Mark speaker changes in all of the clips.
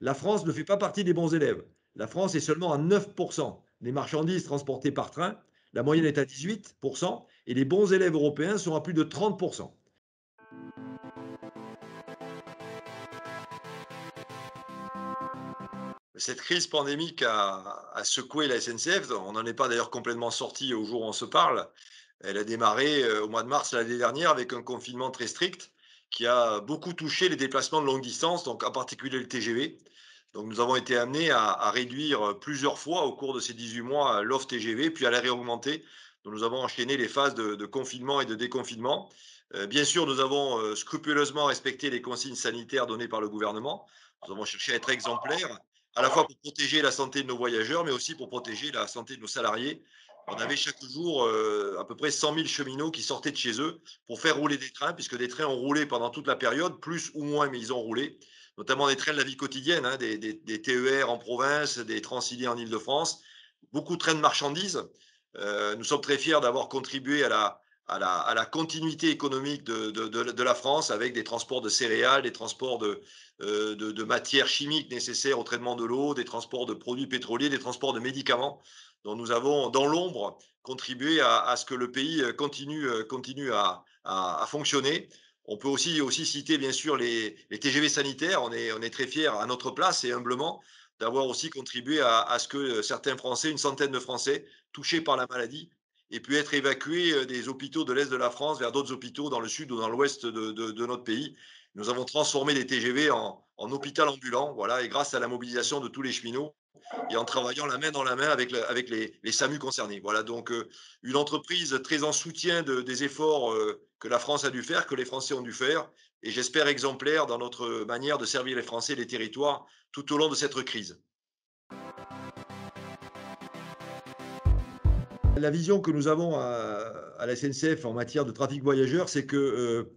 Speaker 1: La France ne fait pas partie des bons élèves. La France est seulement à 9% des marchandises transportées par train. La moyenne est à 18% et les bons élèves européens sont à plus de 30%. Cette crise pandémique a secoué la SNCF. On n'en est pas d'ailleurs complètement sorti au jour où on se parle. Elle a démarré au mois de mars l'année dernière avec un confinement très strict qui a beaucoup touché les déplacements de longue distance, donc en particulier le TGV. Donc nous avons été amenés à réduire plusieurs fois au cours de ces 18 mois l'offre TGV, puis à la réaugmenter. Donc nous avons enchaîné les phases de confinement et de déconfinement. Bien sûr, nous avons scrupuleusement respecté les consignes sanitaires données par le gouvernement. Nous avons cherché à être exemplaires, à la fois pour protéger la santé de nos voyageurs, mais aussi pour protéger la santé de nos salariés. On avait chaque jour à peu près 100 000 cheminots qui sortaient de chez eux pour faire rouler des trains, puisque des trains ont roulé pendant toute la période, plus ou moins, mais ils ont roulé, notamment des trains de la vie quotidienne, hein, des TER en province, des Transiliens en Île-de-France, beaucoup de trains de marchandises. Nous sommes très fiers d'avoir contribué à la continuité économique de la France avec des transports de céréales, des transports de matières chimiques nécessaires au traitement de l'eau, des transports de produits pétroliers, des transports de médicaments, dont nous avons, dans l'ombre, contribué à ce que le pays continue à fonctionner. On peut aussi citer, bien sûr, les TGV sanitaires. On est très fiers, à notre place et humblement, d'avoir aussi contribué à ce que certains Français, une centaine de Français touchés par la maladie, aient pu être évacués des hôpitaux de l'Est de la France vers d'autres hôpitaux dans le sud ou dans l'ouest de notre pays. Nous avons transformé les TGV en hôpital ambulant, voilà, et grâce à la mobilisation de tous les cheminots et en travaillant la main dans la main avec les SAMU concernés. Voilà, donc une entreprise très en soutien des efforts que la France a dû faire, que les Français ont dû faire, et j'espère exemplaire dans notre manière de servir les Français et les territoires tout au long de cette crise. La vision que nous avons à la SNCF en matière de trafic voyageurs, c'est que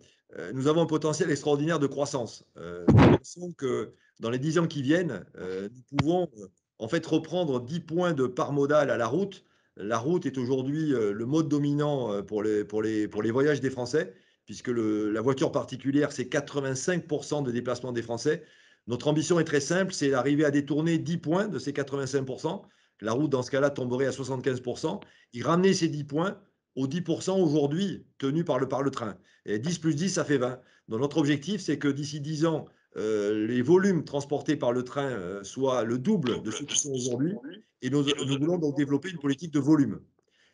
Speaker 1: nous avons un potentiel extraordinaire de croissance. Nous pensons que dans les 10 ans qui viennent, nous pouvons en fait reprendre 10 points de part modale à la route. La route est aujourd'hui le mode dominant pour les voyages des Français, puisque la voiture particulière, c'est 85% des déplacements des Français. Notre ambition est très simple, c'est d'arriver à détourner 10 points de ces 85%. La route, dans ce cas-là, tomberait à 75%. Et ramener ces 10 points aux 10% aujourd'hui tenus par le train. Et 10 plus 10, ça fait 20. Donc notre objectif, c'est que d'ici 10 ans, les volumes transportés par le train soient le double de ceux qui sont aujourd'hui. Et nous voulons donc développer une politique de volume.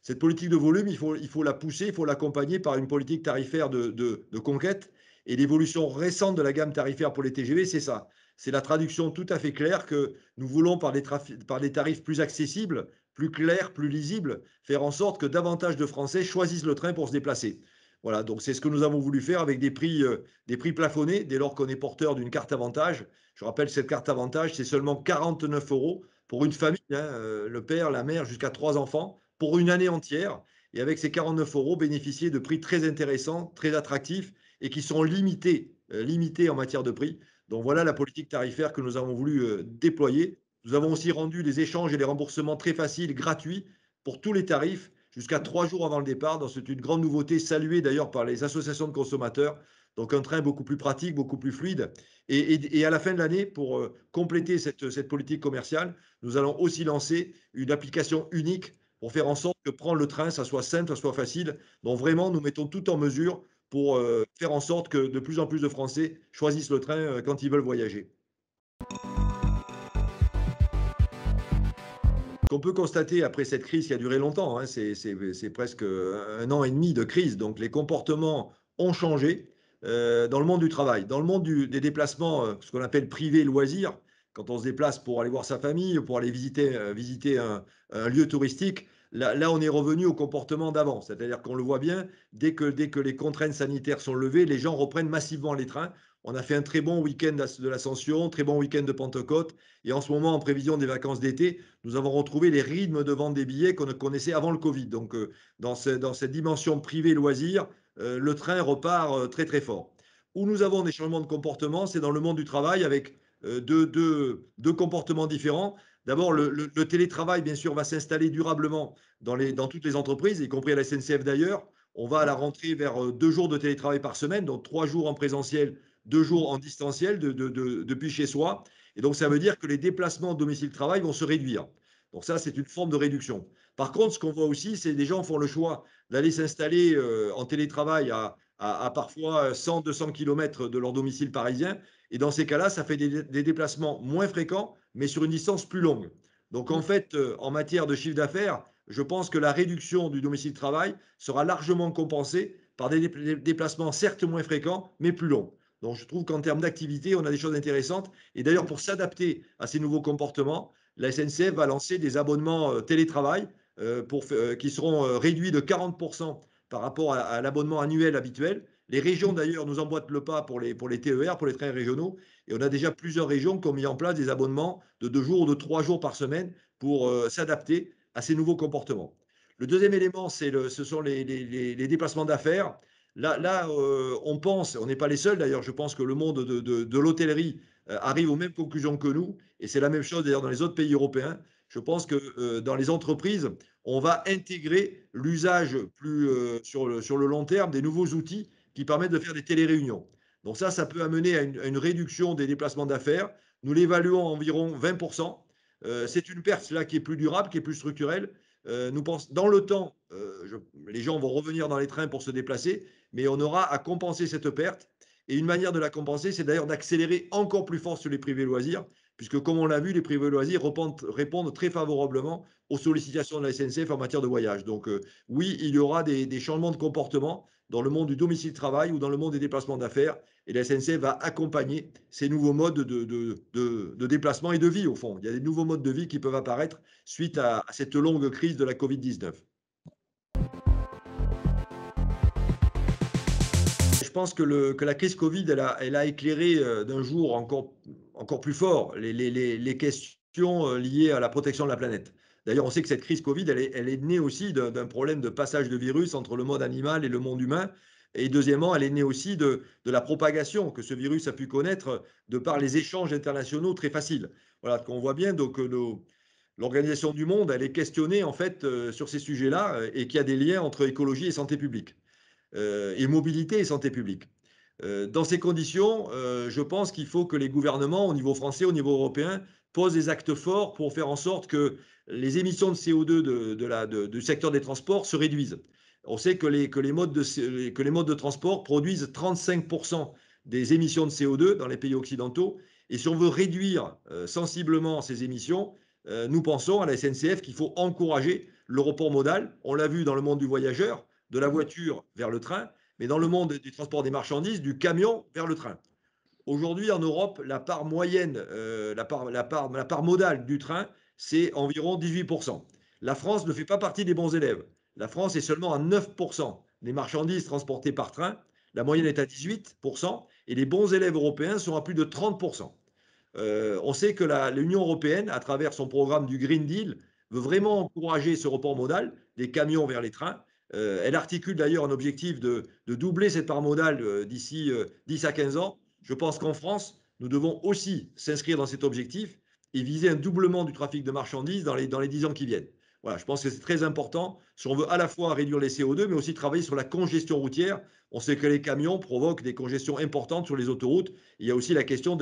Speaker 1: Cette politique de volume, il faut la pousser, il faut l'accompagner par une politique tarifaire de conquête. Et l'évolution récente de la gamme tarifaire pour les TGV, c'est ça. C'est la traduction tout à fait claire que nous voulons, par des tarifs plus accessibles, plus clairs, plus lisibles, faire en sorte que davantage de Français choisissent le train pour se déplacer. Voilà, donc c'est ce que nous avons voulu faire avec des prix plafonnés dès lors qu'on est porteur d'une carte avantage. Je rappelle, cette carte avantage, c'est seulement 49 euros pour une famille, hein, le père, la mère, jusqu'à 3 enfants, pour une année entière. Et avec ces 49 euros, bénéficier de prix très intéressants, très attractifs et qui sont limités en matière de prix. Donc voilà la politique tarifaire que nous avons voulu déployer. Nous avons aussi rendu les échanges et les remboursements très faciles, gratuits pour tous les tarifs, jusqu'à 3 jours avant le départ. Donc c'est une grande nouveauté, saluée d'ailleurs par les associations de consommateurs. Donc un train beaucoup plus pratique, beaucoup plus fluide. Et à la fin de l'année, pour compléter cette politique commerciale, nous allons aussi lancer une application unique pour faire en sorte que prendre le train, ça soit simple, ça soit facile. Donc vraiment, nous mettons tout en mesure pour faire en sorte que de plus en plus de Français choisissent le train quand ils veulent voyager. Qu'on peut constater après cette crise qui a duré longtemps, hein, c'est presque 1 an et demi de crise, donc les comportements ont changé dans le monde du travail. Dans le monde des déplacements, ce qu'on appelle privé loisirs, quand on se déplace pour aller voir sa famille, pour aller visiter un lieu touristique, là, on est revenu au comportement d'avant. C'est-à-dire qu'on le voit bien, dès que les contraintes sanitaires sont levées, les gens reprennent massivement les trains. On a fait un très bon week-end de l'Ascension, très bon week-end de Pentecôte, et en ce moment, en prévision des vacances d'été, nous avons retrouvé les rythmes de vente des billets qu'on connaissait avant le Covid. Donc, dans cette dimension privée loisir, le train repart très très fort. Où nous avons des changements de comportement, c'est dans le monde du travail avec deux comportements différents. D'abord, le télétravail, bien sûr, va s'installer durablement dans toutes les entreprises, y compris à la SNCF d'ailleurs. On va à la rentrée vers 2 jours de télétravail par semaine, donc 3 jours en présentiel, 2 jours en distanciel depuis chez soi. Et donc, ça veut dire que les déplacements domicile-travail vont se réduire. Donc ça, c'est une forme de réduction. Par contre, ce qu'on voit aussi, c'est que des gens font le choix d'aller s'installer en télétravail à parfois 100, 200 km de leur domicile parisien. Et dans ces cas-là, ça fait des déplacements moins fréquents, mais sur une distance plus longue. Donc en fait, en matière de chiffre d'affaires, je pense que la réduction du domicile-travail sera largement compensée par des déplacements certes moins fréquents, mais plus longs. Donc je trouve qu'en termes d'activité, on a des choses intéressantes. Et d'ailleurs, pour s'adapter à ces nouveaux comportements, la SNCF va lancer des abonnements télétravail qui seront réduits de 40% par rapport à l'abonnement annuel habituel. Les régions, d'ailleurs, nous emboîtent le pas pour les TER, pour les trains régionaux. Et on a déjà plusieurs régions qui ont mis en place des abonnements de 2 jours ou de 3 jours par semaine pour s'adapter à ces nouveaux comportements. Le deuxième élément, ce sont les déplacements d'affaires. Là on pense, on n'est pas les seuls d'ailleurs, je pense que le monde de l'hôtellerie arrive aux mêmes conclusions que nous, et c'est la même chose d'ailleurs dans les autres pays européens. Je pense que dans les entreprises, on va intégrer l'usage sur le long terme des nouveaux outils qui permettent de faire des téléréunions. Donc ça peut amener à une réduction des déplacements d'affaires. Nous l'évaluons à environ 20%. C'est une perte là qui est plus durable, qui est plus structurelle. Nous pensons, dans le temps, les gens vont revenir dans les trains pour se déplacer, mais on aura à compenser cette perte. Et une manière de la compenser, c'est d'ailleurs d'accélérer encore plus fort sur les privés loisirs, puisque comme on l'a vu, les privés loisirs répondent très favorablement aux sollicitations de la SNCF en matière de voyage. Donc oui, il y aura des changements de comportement dans le monde du domicile-travail ou dans le monde des déplacements d'affaires. Et la SNCF va accompagner ces nouveaux modes de déplacement et de vie, au fond. Il y a des nouveaux modes de vie qui peuvent apparaître suite à cette longue crise de la Covid-19. Je pense que la crise Covid, elle a éclairé d'un jour encore plus fort les questions liées à la protection de la planète. D'ailleurs, on sait que cette crise Covid, elle est née aussi d'un problème de passage de virus entre le monde animal et le monde humain. Et deuxièmement, elle est née aussi de la propagation que ce virus a pu connaître de par les échanges internationaux très faciles. Voilà, qu'on voit bien donc l'Organisation du monde, elle est questionnée en fait sur ces sujets-là et qu'il y a des liens entre écologie et santé publique et mobilité et santé publique. Dans ces conditions, je pense qu'il faut que les gouvernements, au niveau français, au niveau européen, posent des actes forts pour faire en sorte que les émissions de CO2 du secteur des transports se réduisent. On sait que les modes de transport produisent 35% des émissions de CO2 dans les pays occidentaux. Et si on veut réduire sensiblement ces émissions, nous pensons à la SNCF qu'il faut encourager le report modal. On l'a vu dans le monde du voyageur, de la voiture vers le train, mais dans le monde du transport des marchandises, du camion vers le train. Aujourd'hui, en Europe, la part moyenne, la part modale du train, c'est environ 18%. La France ne fait pas partie des bons élèves. La France est seulement à 9% des marchandises transportées par train. La moyenne est à 18% et les bons élèves européens sont à plus de 30%. On sait que l'Union européenne, à travers son programme du Green Deal, veut vraiment encourager ce report modal des camions vers les trains. Elle articule d'ailleurs un objectif de doubler cette part modale d'ici 10 à 15 ans. Je pense qu'en France, nous devons aussi s'inscrire dans cet objectif et viser un doublement du trafic de marchandises dans les 10 ans qui viennent. Voilà, je pense que c'est très important si on veut à la fois réduire les CO2, mais aussi travailler sur la congestion routière. On sait que les camions provoquent des congestions importantes sur les autoroutes. Il y a aussi la question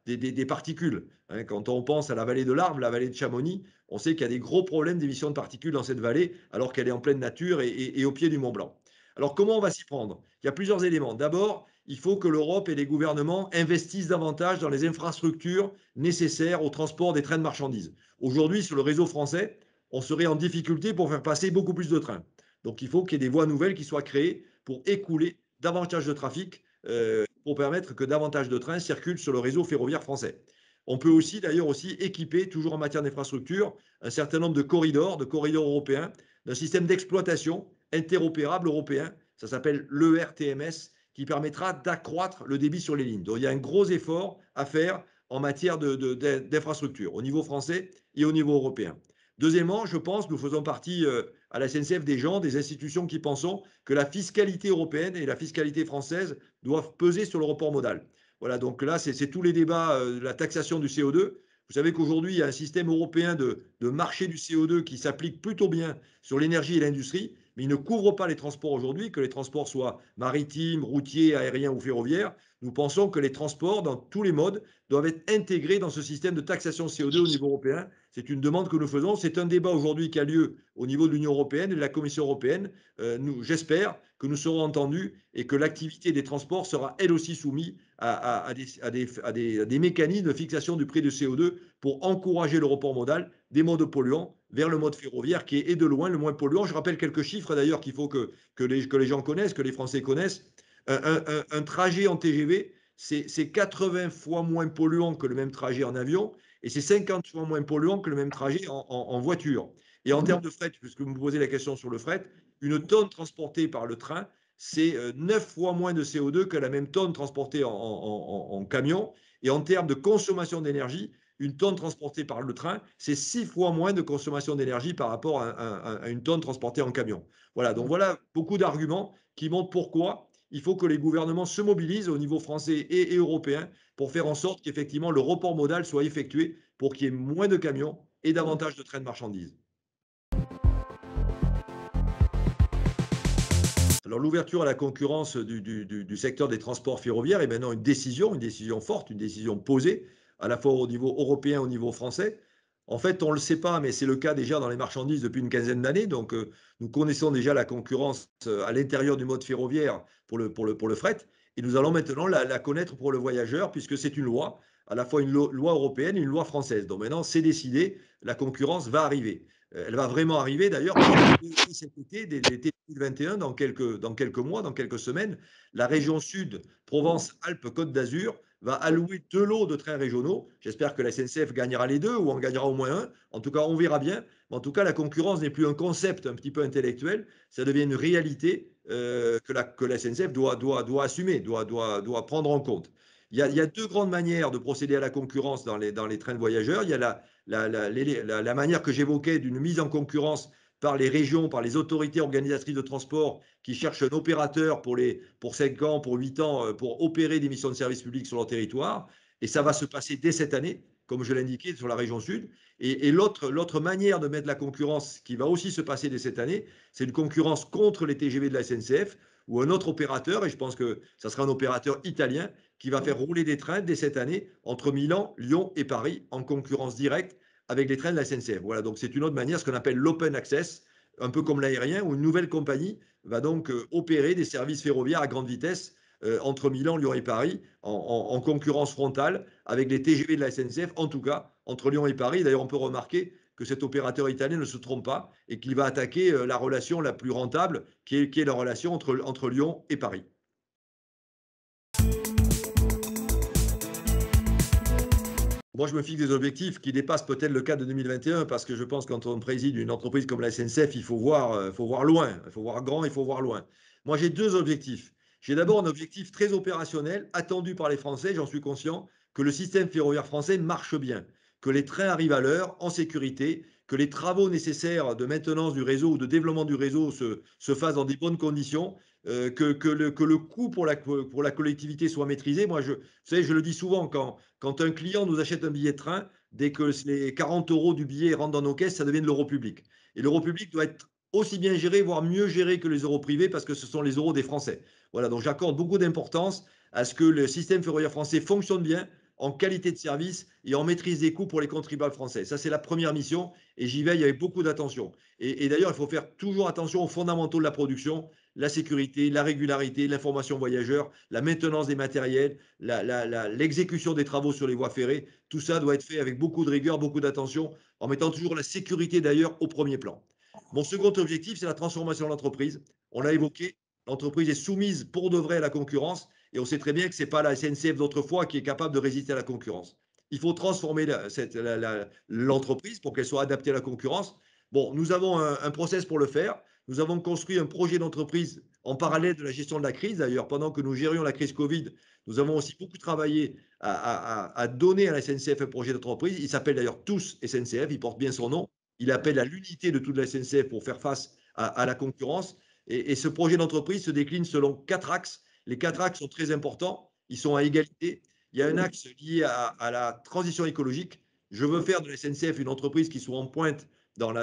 Speaker 1: des particules. Hein, quand on pense à la vallée de l'Arve, la vallée de Chamonix, on sait qu'il y a des gros problèmes d'émissions de particules dans cette vallée, alors qu'elle est en pleine nature et au pied du Mont Blanc. Alors comment on va s'y prendre? Il y a plusieurs éléments. D'abord, il faut que l'Europe et les gouvernements investissent davantage dans les infrastructures nécessaires au transport des trains de marchandises. Aujourd'hui, sur le réseau français, on serait en difficulté pour faire passer beaucoup plus de trains. Donc il faut qu'il y ait des voies nouvelles qui soient créées pour écouler davantage de trafic, pour permettre que davantage de trains circulent sur le réseau ferroviaire français. On peut aussi d'ailleurs aussi équiper, toujours en matière d'infrastructure, un certain nombre de corridors européens, d'un système d'exploitation interopérable européen, ça s'appelle l'ERTMS, qui permettra d'accroître le débit sur les lignes. Donc il y a un gros effort à faire en matière d'infrastructure, au niveau français et au niveau européen. Deuxièmement, je pense, nous faisons partie à la SNCF des institutions qui pensons que la fiscalité européenne et la fiscalité française doivent peser sur le report modal. Voilà, donc là, c'est tous les débats de la taxation du CO2. Vous savez qu'aujourd'hui, il y a un système européen de marché du CO2 qui s'applique plutôt bien sur l'énergie et l'industrie, mais il ne couvre pas les transports aujourd'hui, que les transports soient maritimes, routiers, aériens ou ferroviaires. Nous pensons que les transports, dans tous les modes, doivent être intégrés dans ce système de taxation CO2 au niveau européen. C'est une demande que nous faisons. C'est un débat aujourd'hui qui a lieu au niveau de l'Union européenne et de la Commission européenne. J'espère que nous serons entendus et que l'activité des transports sera elle aussi soumise à des mécanismes de fixation du prix de CO2 pour encourager le report modal des modes polluants vers le mode ferroviaire qui est de loin le moins polluant. Je rappelle quelques chiffres d'ailleurs qu'il faut que les gens connaissent, que les Français connaissent. Un trajet en TGV, c'est 80 fois moins polluant que le même trajet en avion et c'est 50 fois moins polluant que le même trajet en voiture. Et en termes de fret, puisque vous me posez la question sur le fret, une tonne transportée par le train, c'est 9 fois moins de CO2 que la même tonne transportée en camion. Et en termes de consommation d'énergie, une tonne transportée par le train, c'est 6 fois moins de consommation d'énergie par rapport à une tonne transportée en camion. Voilà, donc voilà beaucoup d'arguments qui montrent pourquoi il faut que les gouvernements se mobilisent au niveau français et européen pour faire en sorte qu'effectivement le report modal soit effectué pour qu'il y ait moins de camions et davantage de trains de marchandises. Alors l'ouverture à la concurrence du secteur des transports ferroviaires est maintenant une décision forte, une décision posée, à la fois au niveau européen, au niveau français. En fait, on ne le sait pas, mais c'est le cas déjà dans les marchandises depuis une quinzaine d'années. Donc, nous connaissons déjà la concurrence à l'intérieur du mode ferroviaire pour le fret. Et nous allons maintenant la connaître pour le voyageur, puisque c'est une loi, à la fois une loi européenne et une loi française. Donc maintenant, c'est décidé, la concurrence va arriver. Elle va vraiment arriver d'ailleurs cet été, dès l'été 2021, dans quelques mois, dans quelques semaines, la région Sud, Provence-Alpes-Côte d'Azur, va allouer 2 lots de trains régionaux. J'espère que la SNCF gagnera les deux ou en gagnera au moins un. En tout cas, on verra bien. Mais en tout cas, la concurrence n'est plus un concept un petit peu intellectuel, ça devient une réalité que la SNCF doit assumer, doit prendre en compte. Il y a deux grandes manières de procéder à la concurrence dans les trains de voyageurs. Il y a la manière que j'évoquais d'une mise en concurrence par les régions, par les autorités organisatrices de transport qui cherchent un opérateur pour 5 ans, pour 8 ans, pour opérer des missions de service public sur leur territoire. Et ça va se passer dès cette année, comme je l'indiquais, sur la région Sud. Et l'autre manière de mettre la concurrence qui va aussi se passer dès cette année, c'est une concurrence contre les TGV de la SNCF ou un autre opérateur, et je pense que ça sera un opérateur italien, qui va faire rouler des trains dès cette année entre Milan, Lyon et Paris en concurrence directe avec les trains de la SNCF. Voilà, donc c'est une autre manière, ce qu'on appelle l'open access, un peu comme l'aérien, où une nouvelle compagnie va donc opérer des services ferroviaires à grande vitesse entre Milan, Lyon et Paris en concurrence frontale avec les TGV de la SNCF, en tout cas entre Lyon et Paris. D'ailleurs, on peut remarquer que cet opérateur italien ne se trompe pas et qu'il va attaquer la relation la plus rentable, qui est la relation entre Lyon et Paris. Moi, je me fixe des objectifs qui dépassent peut-être le cadre de 2021 parce que je pense que quand on préside une entreprise comme la SNCF, il faut voir loin, il faut voir grand, il faut voir loin. Moi, j'ai deux objectifs. J'ai d'abord un objectif très opérationnel, attendu par les Français, j'en suis conscient, que le système ferroviaire français marche bien, que les trains arrivent à l'heure, en sécurité, que les travaux nécessaires de maintenance du réseau ou de développement du réseau se fassent dans des bonnes conditions, que le coût pour la collectivité soit maîtrisé. Moi, vous savez, je le dis souvent, quand un client nous achète un billet de train, dès que les 40 euros du billet rentrent dans nos caisses, ça devient de l'euro public. Et l'euro public doit être aussi bien géré, voire mieux géré que les euros privés, parce que ce sont les euros des Français. Voilà, donc j'accorde beaucoup d'importance à ce que le système ferroviaire français fonctionne bien, en qualité de service et en maîtrise des coûts pour les contribuables français. Ça, c'est la première mission et j'y veille avec beaucoup d'attention. Et d'ailleurs, il faut faire toujours attention aux fondamentaux de la production, la sécurité, la régularité, l'information voyageur, la maintenance des matériels, l'exécution des travaux sur les voies ferrées. Tout ça doit être fait avec beaucoup de rigueur, beaucoup d'attention, en mettant toujours la sécurité d'ailleurs au premier plan. Mon second objectif, c'est la transformation de l'entreprise. On l'a évoqué, l'entreprise est soumise pour de vrai à la concurrence et on sait très bien que ce n'est pas la SNCF d'autrefois qui est capable de résister à la concurrence. Il faut transformer l'entreprise pour qu'elle soit adaptée à la concurrence. Bon, nous avons un process pour le faire. Nous avons construit un projet d'entreprise en parallèle de la gestion de la crise. D'ailleurs, pendant que nous gérions la crise Covid, nous avons aussi beaucoup travaillé à donner à la SNCF un projet d'entreprise. Il s'appelle d'ailleurs Tous SNCF, il porte bien son nom. Il appelle à l'unité de toute la SNCF pour faire face à la concurrence. Et ce projet d'entreprise se décline selon 4 axes. Les 4 axes sont très importants. Ils sont à égalité. Il y a un axe lié à la transition écologique. Je veux faire de la SNCF une entreprise qui soit en pointe dans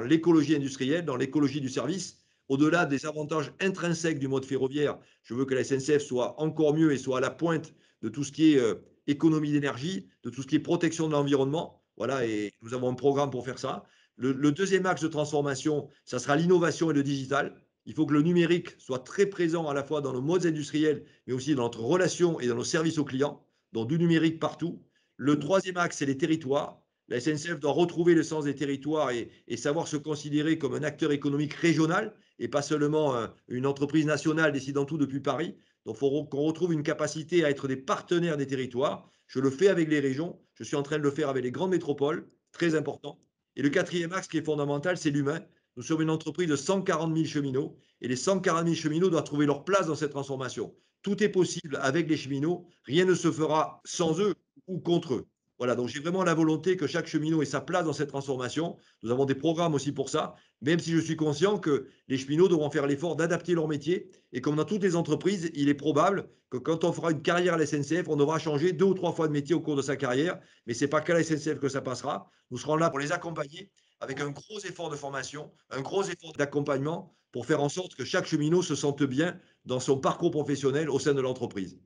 Speaker 1: l'écologie industrielle, dans l'écologie du service. Au-delà des avantages intrinsèques du mode ferroviaire, je veux que la SNCF soit encore mieux et soit à la pointe de tout ce qui est économie d'énergie, de tout ce qui est protection de l'environnement. Voilà, et nous avons un programme pour faire ça. Le deuxième axe de transformation, ça sera l'innovation et le digital. Il faut que le numérique soit très présent à la fois dans nos modes industriels, mais aussi dans notre relation et dans nos services aux clients, donc du numérique partout. Le troisième axe, c'est les territoires. La SNCF doit retrouver le sens des territoires et savoir se considérer comme un acteur économique régional et pas seulement une entreprise nationale décidant tout depuis Paris. Donc, il faut qu'on retrouve une capacité à être des partenaires des territoires. Je le fais avec les régions, je suis en train de le faire avec les grandes métropoles, très important. Et le quatrième axe qui est fondamental, c'est l'humain. Nous sommes une entreprise de 140 000 cheminots et les 140 000 cheminots doivent trouver leur place dans cette transformation. Tout est possible avec les cheminots, rien ne se fera sans eux ou contre eux. Voilà, donc j'ai vraiment la volonté que chaque cheminot ait sa place dans cette transformation. Nous avons des programmes aussi pour ça, même si je suis conscient que les cheminots devront faire l'effort d'adapter leur métier. Et comme dans toutes les entreprises, il est probable que quand on fera une carrière à la SNCF, on devra changer 2 ou 3 fois de métier au cours de sa carrière. Mais ce n'est pas qu'à la SNCF que ça passera. Nous serons là pour les accompagner avec un gros effort de formation, un gros effort d'accompagnement pour faire en sorte que chaque cheminot se sente bien dans son parcours professionnel au sein de l'entreprise.